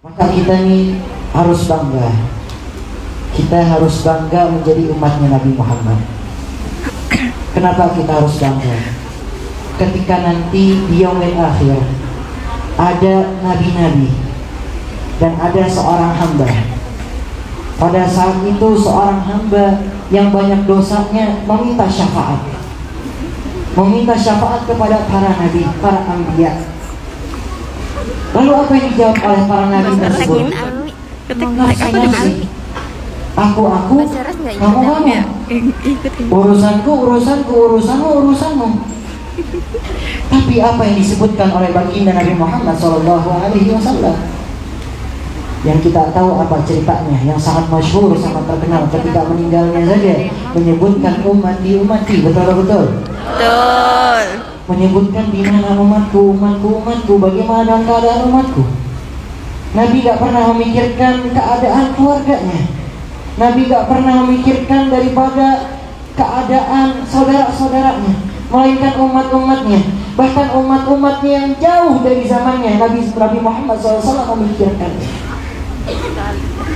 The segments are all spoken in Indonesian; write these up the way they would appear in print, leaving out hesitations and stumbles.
Maka kita nih harus bangga. Kita harus bangga menjadi umatnya Nabi Muhammad. Kenapa kita harus bangga? Ketika nanti di yaumil akhir ada nabi-nabi dan ada seorang hamba. Pada saat itu seorang hamba yang banyak dosanya meminta syafaat. Meminta syafaat kepada para nabi, para anbiya. Lalu apa yang dijawab oleh para nabi tersebut? Aku, kamu. Urusanmu. Tapi apa yang disebutkan oleh baginda Nabi Muhammad SAW? Yang kita tahu apa ceritanya, yang sangat masyhur, sangat terkenal ketika meninggalnya saja, menyebutkan ummati, betul. Menyebutkan di mana umatku, bagaimana dalam keadaan umatku. Nabi gak pernah memikirkan keadaan keluarganya. Nabi gak pernah memikirkan daripada keadaan saudara-saudaranya, melainkan umat-umatnya. Bahkan umat-umatnya yang jauh dari zamannya Nabi Muhammad SAW memikirkan.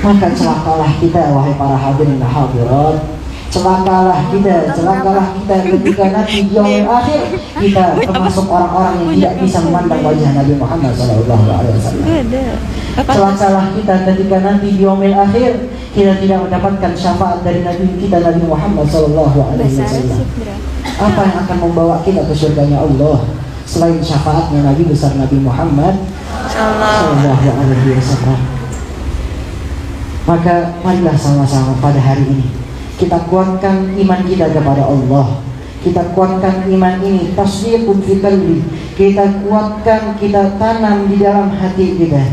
Maka celakalah kita, wahai para hadirin dan hadirat. Celakalah kita ketika nanti di yaumil akhir kita termasuk orang-orang yang tidak bisa memandang wajah Nabi Muhammad SAW. Celakalah kita ketika nanti di yaumil akhir kita tidak mendapatkan syafaat dari Nabi kita Nabi Muhammad SAW. Apa yang akan membawa kita ke surganya Allah selain syafaatnya Nabi besar Nabi Muhammad SAW? Maka marilah sama-sama pada hari ini kita kuatkan iman kita kepada Allah. Kita kuatkan iman ini, tasdiqun fi qalbi. Kita kuatkan, kita tanam di dalam hati kita.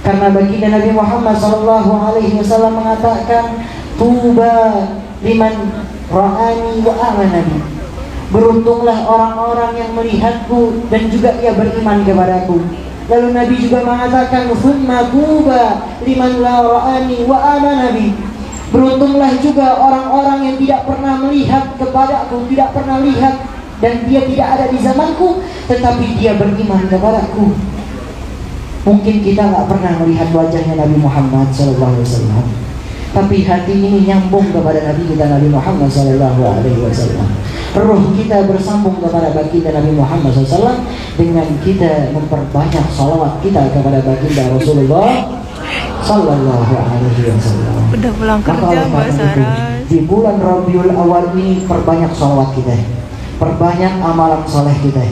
Karena baginda Nabi Muhammad SAW mengatakan, tuba liman ra'ani wa amanani. Beruntunglah orang-orang yang melihatku dan juga ia beriman kepadaku. Lalu Nabi juga mengatakan, thumma tuba liman la ra'ani wa amanani. Beruntunglah juga orang-orang yang tidak pernah melihat kepadaku, tidak pernah lihat dan dia tidak ada di zamanku, tetapi dia beriman kepadaku. Mungkin kita nggak pernah melihat wajahnya Nabi Muhammad SAW, tapi hati ini nyambung kepada Nabi kita Nabi Muhammad SAW. Ruh kita bersambung kepada baginda Nabi Muhammad SAW dengan kita memperbanyak salawat kita kepada baginda Rasulullah Sallallahu Alaihi Wasallam. Udah pulang kerja Mbak Sarah. Di bulan Rabiul Awal ini perbanyak salawat kita, perbanyak amalan soleh kita,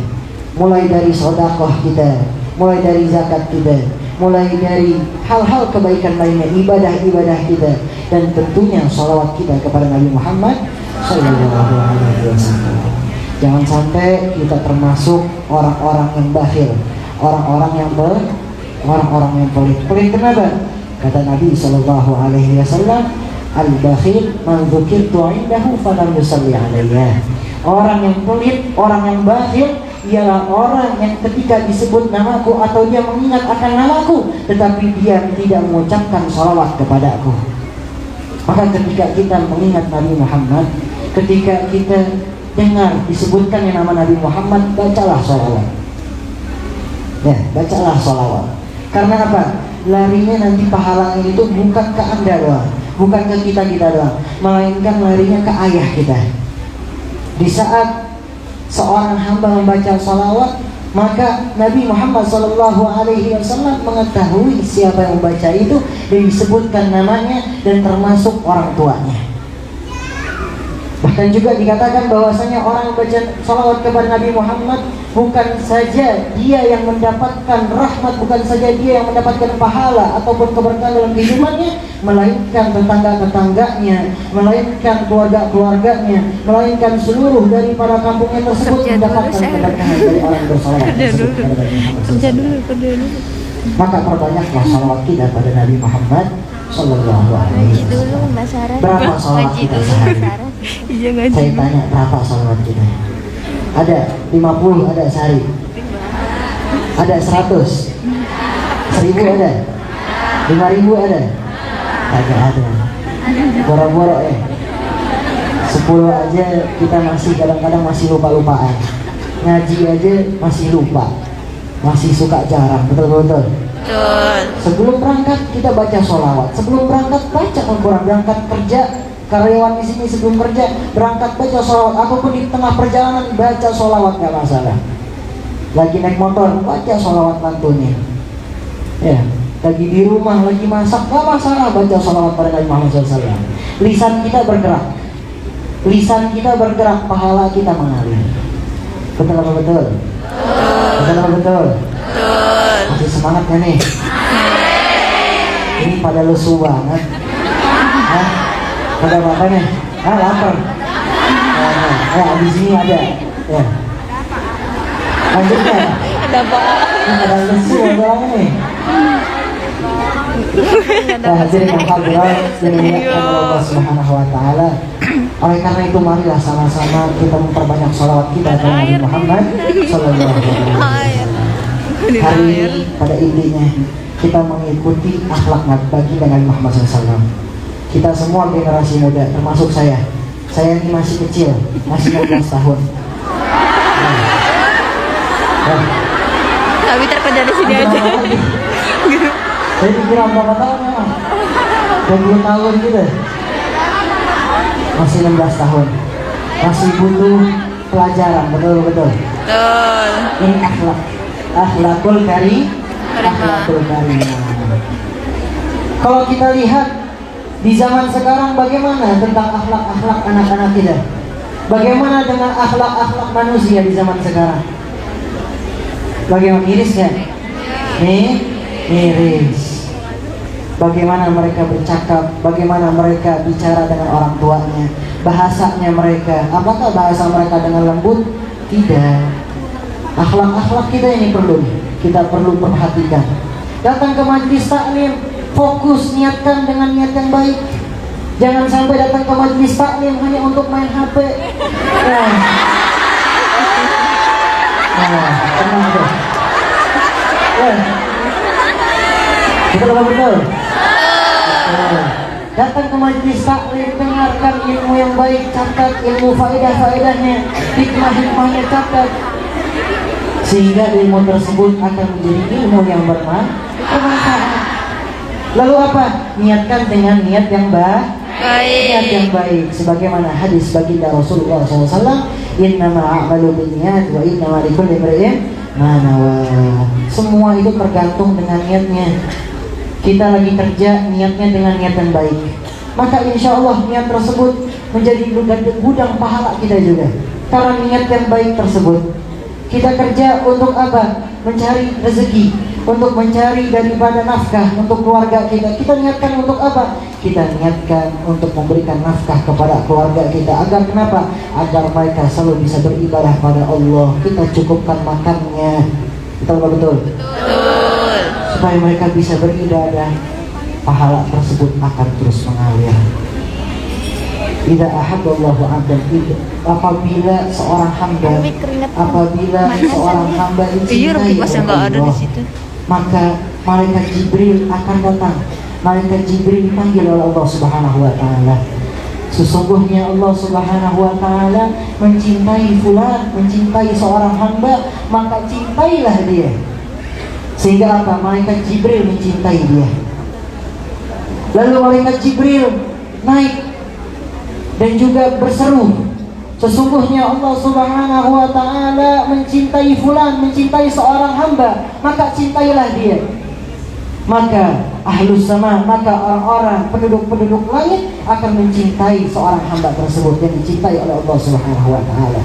mulai dari sedekah kita, mulai dari zakat kita, mulai dari hal-hal kebaikan lainnya, ibadah-ibadah kita, dan tentunya salawat kita kepada Nabi Muhammad Sallallahu Alaihi Wasallam. Jangan sampai kita termasuk orang-orang yang bakhil, orang-orang yang pelit. Pelit kenapa? Kata Nabi Sallallahu Alaihi Wasallam, al-bakhil man dzukirtu indahu falam yusalli alayya. Orang yang pelit, orang yang bakhil ialah orang yang ketika disebut namaku atau dia mengingat akan namaku, tetapi dia tidak mengucapkan salawat kepadaku. Maka ketika kita mengingat Nabi Muhammad, ketika kita dengar disebutkan yang nama Nabi Muhammad, bacalah salawat. Ya, bacalah salawat. Karena apa? Larinya nanti pahalanya itu bukan ke Anda doang, bukan ke kita doang, melainkan larinya ke ayah kita. Di saat seorang hamba membaca salawat, maka Nabi Muhammad SAW mengetahui siapa yang membaca itu dan disebutkan namanya dan termasuk orang tuanya. Bahkan juga dikatakan bahwasanya orang yang baca salawat kepada Nabi Muhammad bukan saja dia yang mendapatkan rahmat, bukan saja dia yang mendapatkan pahala ataupun keberkahan dalam kehidupannya, melainkan tetangga-tetangganya, melainkan keluarga-keluarganya, melainkan seluruh daripada kampungnya tersebut mendapatkan keberkahan dari orang yang bersalawat tersebut kepada Nabi Muhammad. Maka perbanyaklah salawat kita pada Nabi Muhammad Sallallahu Alaihi Wasallam. Berapa salawat kita sehari? Saya tanya, berapa salawat kita? Ada 50, ada sehari. Ada 100, 1000 ada, 5000 ada, kagak ada. Boro-boro 10 aja kita masih kadang-kadang masih lupa-lupaan. Ngaji aja masih lupa, masih suka jarang, betul-betul. Betul. Sebelum berangkat kita baca sholawat. Sebelum berangkat baca Al-Quran. Berangkat kerja, karyawan di sini sebelum kerja berangkat baca sholawat. Apapun di tengah perjalanan baca sholawat, nggak masalah. Lagi naik motor baca sholawat lantunin. Ya, lagi di rumah lagi masak nggak masalah baca sholawat pada Nabi Muhammad SAW. Lisan kita bergerak. Lisan kita bergerak, pahala kita mengalir. Betul apa betul? Betul apa betul? Betul. Masih semangat kan nih? Ini pada lesu banget. Hah? Pada apa nih? Ah, lapar. Abis ini ada. Ya. Lanjutnya. Ada apa? Ini pada lesu orangnya nih. Nah, hadirin yang hadirat dimuliakan Allah Subhanahu wa taala. Oleh karena itu marilah sama-sama kita memperbanyak sholawat kita kepada Nabi Muhammad sallallahu alaihi wasallam. Hari ini pada intinya kita mengikuti akhlak baginda Nabi Muhammad SAW. Kita semua generasi muda, termasuk saya. Saya ini masih kecil, masih 16 tahun. Kami terkerja di sini aja. Saya pikir berapa tahun memang? 20 tahun gitu. Masih 16 tahun. Masih butuh pelajaran, betul-betul. Betul. Ini akhlakul karim. Akhlakul karim. Kalau kita lihat di zaman sekarang bagaimana tentang akhlak-akhlak anak-anak kita? Bagaimana dengan akhlak-akhlak manusia di zaman sekarang? Bagaimana, miris kan? Miris. Bagaimana mereka bercakap, bagaimana mereka bicara dengan orang tuanya, bahasanya mereka, apakah bahasa mereka dengan lembut? Tidak. Akhlak-akhlak kita ini kita perlu perhatikan. Datang ke majelis taklim, fokus, niatkan dengan niat yang baik. Jangan sampai datang ke majelis taklim hanya untuk main HP. Tenang tuh. Betul apa betul? Datang ke majelis taklim, dengarkan ilmu yang baik, catat ilmu faedah-faedahnya, hikmah-hikmahnya catat, sehingga ilmu tersebut akan menjadi ilmu yang bermanfaat. Lalu apa? Niatkan dengan niat yang baik. Niat yang baik, sebagaimana hadis baginda Rasulullah SAW, innama a'malu binniyat wa innama likulli imri'in ma nawa. Semua itu tergantung dengan niatnya. Kita lagi kerja, niatnya dengan niat yang baik, maka insya Allah niat tersebut menjadi gudang pahala kita juga. Karena niat yang baik tersebut, kita kerja untuk apa? Mencari rezeki, untuk mencari daripada nafkah untuk keluarga kita. Kita niatkan untuk apa? Kita niatkan untuk memberikan nafkah kepada keluarga kita. Agar kenapa? Agar mereka selalu bisa beribadah pada Allah. Kita cukupkan makannya. Betul. Supaya mereka bisa beribadah, pahala tersebut akan terus mengalir. Idza ahabballahu 'abdan, apabila seorang hamba dicintai oleh Allah, maka malaikat Jibril akan datang. Malaikat Jibril dipanggil oleh Allah Subhanahu wa taala. Sesungguhnya Allah Subhanahu wa taala mencintai fulan, mencintai seorang hamba, maka cintailah dia. Sehingga apa? Malaikat Jibril mencintai dia. Lalu malaikat Jibril naik dan juga berseru, sesungguhnya Allah Subhanahu wa taala mencintai fulan, mencintai seorang hamba, maka cintailah dia. Maka ahlus sama, maka orang-orang penduduk langit akan mencintai seorang hamba tersebut yang dicintai oleh Allah Subhanahu wa taala.